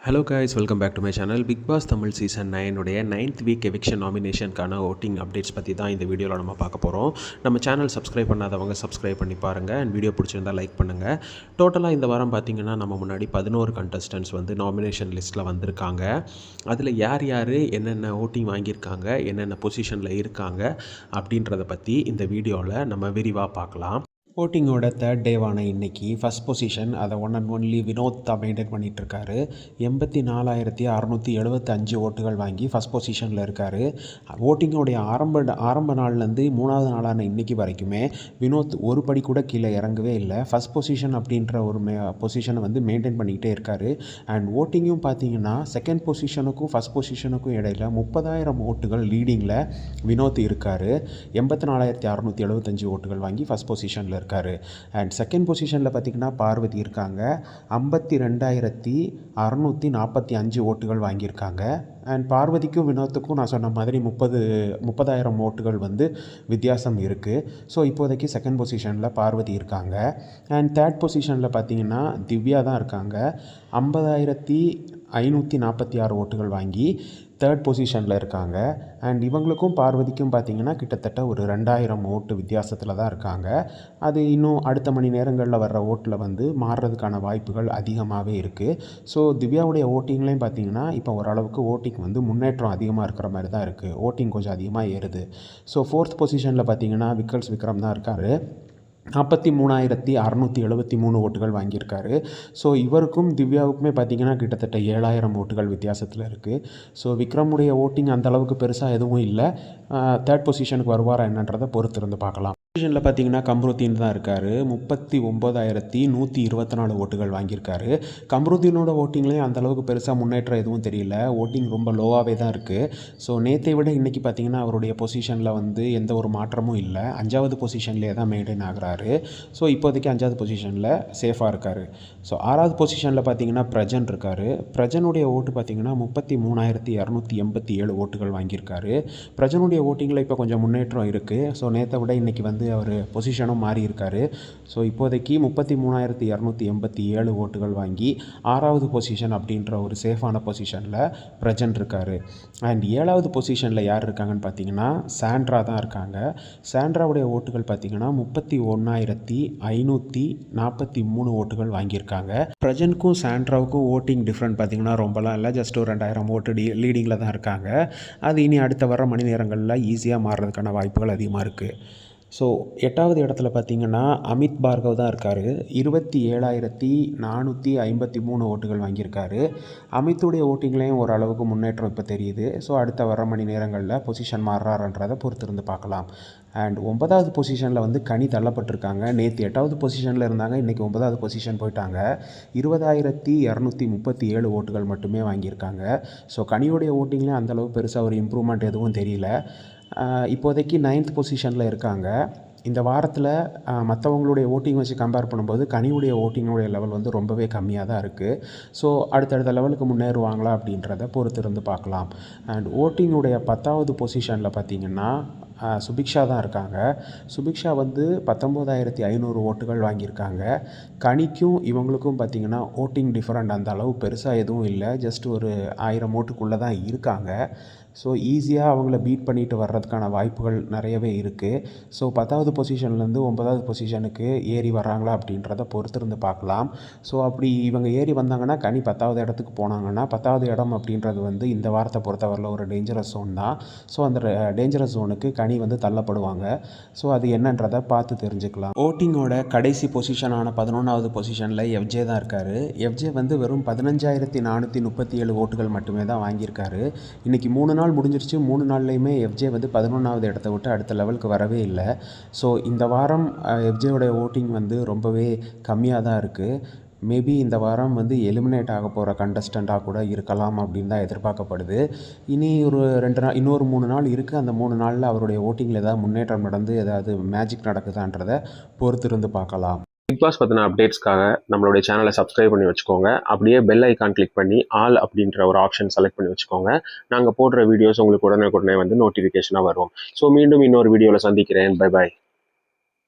Hello guys, welcome back to my channel. Bigg Boss Tamil season 9 உடைய 9th week eviction நாமினேஷனுக்கான voting updates பற்றி தான் இந்த வீடியோவில் நம்ம பார்க்க போகிறோம். நம்ம சேனல் சப்ஸ்கிரைப் பண்ணாதவங்க சப்ஸ்கிரைப் பண்ணி பாருங்கள் அண்ட் வீடியோ பிடிச்சிருந்தா லைக் பண்ணுங்கள். டோட்டலாக இந்த வாரம் பார்த்திங்கன்னா நம்ம முன்னாடி 11 கண்டஸ்டன்ட்ஸ் வந்து நாமினேஷன் லிஸ்ட்டில் வந்திருக்காங்க. அதில் யார் யார் என்னென்ன ஓட்டிங் வாங்கியிருக்காங்க, என்னென்ன பொசிஷனில் இருக்காங்க அப்படின்றத பற்றி இந்த வீடியோவில் நம்ம விரிவாக பார்க்கலாம். ஓட்டிங்கோட தேர்ட் டேவான இன்றைக்கி ஃபஸ்ட் பொசிஷன் அதை ஒன் அண்ட் ஒன்லி வினோத் தான் மெயின்டைன் பண்ணிகிட்ருக்காரு. 84,675 ஓட்டுகள் வாங்கி ஃபஸ்ட் பொசிஷனில் இருக்கார். ஓட்டிங்கோடைய ஆரம்ப நாள்லேருந்து 3வது நாளான இன்றைக்கி வரைக்குமே வினோத் ஒரு படி கூட கீழே இறங்கவே இல்லை. ஃபஸ்ட் பொசிஷன் அப்படின்ற ஒரு பொசிஷனை வந்து மெயின்டைன் பண்ணிக்கிட்டே இருக்கார். அண்ட் ஓட்டிங்கும் பார்த்தீங்கன்னா செகண்ட் பொசிஷனுக்கும் ஃபஸ்ட் பொசிஷனுக்கும் இடையில் 30,000 ஓட்டுகள் லீடிங்கில் வினோத் இருக்கார். 84,675 ஓட்டுகள் வாங்கி ஃபஸ்ட் பொசிஷனில் இருக்கார். அண்ட் செகண்ட் பொசிஷனில் பார்த்திங்கன்னா பார்வதி இருக்காங்க. 52,645 ஓட்டுகள் வாங்கியிருக்காங்க. அண்ட் பார்வதிக்கும் வினோத்துக்கும் நான் சொன்ன மாதிரி 30,000 ஓட்டுகள் வந்து வித்தியாசம் இருக்குது. ஸோ இப்போதைக்கு செகண்ட் பொசிஷனில் பார்வதி இருக்காங்க. அண்ட் தேர்ட் பொசிஷனில் பார்த்திங்கன்னா திவ்யா தான் இருக்காங்க. 50,546 ஓட்டுகள் வாங்கி தேர்ட் பொசிஷனில் இருக்காங்க. அண்ட் இவங்களுக்கும் பார்வதிக்கும் பார்த்திங்கன்னா கிட்டத்தட்ட ஒரு 2,000 ஓட்டு வித்தியாசத்தில் தான் இருக்காங்க. அது இன்னும் அடுத்த மணி நேரங்களில் வர்ற ஓட்டில் வந்து மாறுறதுக்கான வாய்ப்புகள் அதிகமாகவே இருக்குது. ஸோ திவ்யாவுடைய ஓட்டிங்லேயும் பார்த்திங்கன்னா இப்போ ஓரளவுக்கு ஓட்டிங் வந்து முன்னேற்றம் அதிகமாக இருக்கிற மாதிரி தான் இருக்குது. ஓட்டிங் கொஞ்சம் அதிகமாக ஏறுது. ஸோ ஃபோர்த் பொசிஷனில் பார்த்திங்கன்னா விக்ரம் தான் இருக்கார். 43,673 ஓட்டுகள் வாங்கியிருக்காரு. ஸோ இவருக்கும் திவ்யாவுக்குமே பார்த்திங்கன்னா கிட்டத்தட்ட 7,000 ஓட்டுகள் வித்தியாசத்தில் இருக்குது. ஸோ விக்ரமுடைய ஓட்டிங் அந்தளவுக்கு பெருசாக எதுவும் இல்லை. தேர்ட் பொசிஷனுக்கு வருவாரா என்னன்றதை பொறுத்து இருந்து பார்க்கலாம். பொசிஷனில் பார்த்திங்கன்னா கம்ருதீன் தான் இருக்கார். 39,124 ஓட்டுகள் வாங்கியிருக்காரு. கம்ருதீனோட ஓட்டிங்லேயும் அந்தளவுக்கு பெருசாக முன்னேற்றம் எதுவும் தெரியல. ஓட்டிங் ரொம்ப லோவாகவே தான் இருக்குது. ஸோ நேற்றை விட இன்றைக்கி பார்த்திங்கன்னா அவருடைய பொசிஷனில் வந்து எந்த ஒரு மாற்றமும் இல்லை. 5வது பொசிஷன்லேயே தான் மெயின்டைன் ஆகிறாரு. ஸோ இப்போதைக்கு 5வது பொசிஷனில் சேஃபாக இருக்கார். ஸோ 6வது பொசிஷனில் பார்த்திங்கன்னா பிரஜன் இருக்கார். பிரஜனுடைய ஓட்டு பார்த்திங்கன்னா 33,287 ஓட்டுகள் வாங்கியிருக்காரு. பிரஜனுடைய ஓட்டிங்கில் இப்போ கொஞ்சம் முன்னேற்றம் இருக்குது. ஸோ நேற்றை விட இன்றைக்கி வந்து அவர் பொசிஷனும் மாறி இருக்கார். ஸோ இப்போதைக்கு 33,287 ஓட்டுகள் வாங்கி 6வது பொசிஷன் அப்படின்ற ஒரு சேஃபான பொசிஷனில் பிரஜன் இருக்கார். அண்ட் 7வது பொசிஷனில் யார் இருக்காங்கன்னு பார்த்தீங்கன்னா சாண்ட்ரா தான் இருக்காங்க. சாண்ட்ராவுடைய ஓட்டுகள் பார்த்திங்கன்னா 31,543 ஓட்டுகள் வாங்கியிருக்காங்க. பிரஜனுக்கும் சாண்ட்ராவுக்கும் ஓட்டிங் டிஃப்ரெண்ட் பார்த்திங்கன்னா ரொம்பலாம் இல்லை. ஜஸ்ட் ஒரு 2,000 ஓட்டு லீடிங்கில் தான் இருக்காங்க. அது இனி அடுத்த வர மணி நேரங்களில் ஈஸியாக மாறுறதுக்கான வாய்ப்புகள் அதிகமாக இருக்குது. ஸோ 8வது இடத்துல பார்த்திங்கன்னா அமித் பார்கவ் தான் இருக்கார். 27,453 ஓட்டுகள் வாங்கியிருக்காரு. அமித்துடைய ஓட்டிங்லேயும் ஓரளவுக்கு முன்னேற்றம் இப்போ தெரியுது. ஸோ அடுத்த வர மணி நேரங்களில் பொசிஷன் மாறுறாருன்றதை பொறுத்திருந்து பார்க்கலாம். அண்ட் 9வது பொசிஷனில் வந்து கனி தள்ளப்பட்டிருக்காங்க. நேற்று 8வது பொசிஷனில் இருந்தாங்க, இன்றைக்கி 9வது பொசிஷன் போயிட்டாங்க. 20,237 ஓட்டுகள் மட்டுமே வாங்கியிருக்காங்க. ஸோ கனியோடைய ஓட்டிங்லேயும் அந்தளவு பெருசாக ஒரு இம்ப்ரூவ்மெண்ட் எதுவும் தெரியல. இப்போதைக்கு 9th பொசிஷனில் இருக்காங்க. இந்த வாரத்தில் மற்றவங்களுடைய ஓட்டிங் வச்சு கம்பேர் பண்ணும்போது கனியுடைய ஓட்டிங்குடைய லெவல் வந்து ரொம்பவே கம்மியாக தான் இருக்குது. ஸோ அடுத்தடுத்த லெவலுக்கு முன்னேறுவாங்களா அப்படின்றத பொறுத்து இருந்து பார்க்கலாம். அண்ட் ஓட்டிங்குடைய 10வது பொசிஷனில் பார்த்திங்கன்னா சுபிக்ஷா தான் இருக்காங்க. சுபிக்ஷா வந்து 19,500 ஓட்டுகள் வாங்கியிருக்காங்க. கனிக்கும் இவங்களுக்கும் பார்த்திங்கன்னா ஓட்டிங் டிஃப்ரெண்ட் அந்த அளவு பெருசாக எதுவும் இல்லை. ஜஸ்ட் ஒரு 1000 ஓட்டுக்குள்ளே தான் இருக்காங்க. ஸோ ஈஸியாக அவங்கள பீட் பண்ணிட்டு வர்றதுக்கான வாய்ப்புகள் நிறையவே இருக்குது. ஸோ 10வது பொசிஷன்லேருந்து 9வது பொசிஷனுக்கு ஏறி வர்றாங்களா அப்படின்றத பொறுத்திருந்து பார்க்கலாம். ஸோ அப்படி இவங்க ஏறி வந்தாங்கன்னா கனி 10வது இடத்துக்கு போனாங்கன்னா 10வது இடம் அப்படின்றது வந்து இந்த வாரத்தை பொறுத்தவரையில் ஒரு டேஞ்சரஸ் ஜோன் தான். ஸோ அந்த டேஞ்சரஸ் ஜோனுக்கு கனி வந்து தள்ளப்படுவாங்க. ஸோ அது என்னன்றதை பார்த்து தெரிஞ்சுக்கலாம். ஓட்டிங்கோட கடைசி பொசிஷனான 11வது பொசிஷனில் எஃப்ஜே தான் இருக்கார். எஃப்ஜே வந்து வெறும் 15,437 ஓட்டுகள் மட்டுமே தான் வாங்கியிருக்காரு. இன்றைக்கி 3 நாள் முடிஞ்சிருச்சு. 3 நாள்லையுமே எஃப்ஜே வந்து 11வது இடத்த விட்டு அடுத்த லெவலுக்கு வரவே இல்லை. ஸோ இந்த வாரம் எஃப்ஜேயோடைய ஓட்டிங் வந்து ரொம்பவே கம்மியாக தான் இருக்குது. மேபி இந்த வாரம் வந்து எலிமினேட் ஆக போகிற கண்டஸ்டண்ட்டாக கூட இருக்கலாம் அப்படின்னு தான் எதிர்பார்க்கப்படுது. இனி ஒரு 2 நாள், இன்னொரு 3 நாள் இருக்குது. அந்த 3 நாளில் அவருடைய ஓட்டிங்கில் ஏதாவது முன்னேற்றம் நடந்து ஏதாவது மேஜிக் நடக்குதான்றதை பொறுத்திருந்து பார்க்கலாம். பிக் பாஸ் பற்றின அப்டேட்ஸ்க்காக நம்மளுடைய சேனலை சப்ஸ்கிரைப் பண்ணி வச்சுக்கோங்க. அப்படியே பெல் ஐக்கான் கிளிக் பண்ணி ஆல் அப்படின்ற ஒரு ஆப்ஷன் செலக்ட் பண்ணி வச்சுக்கோங்க. நாங்கள் போடுற வீடியோஸ் உங்களுக்கு உடனே வந்து நோட்டிஃபிகேஷனாக வரும். ஸோ மீண்டும் இன்னொரு வீடியோவில் சந்திக்கிறேன். Bye bye.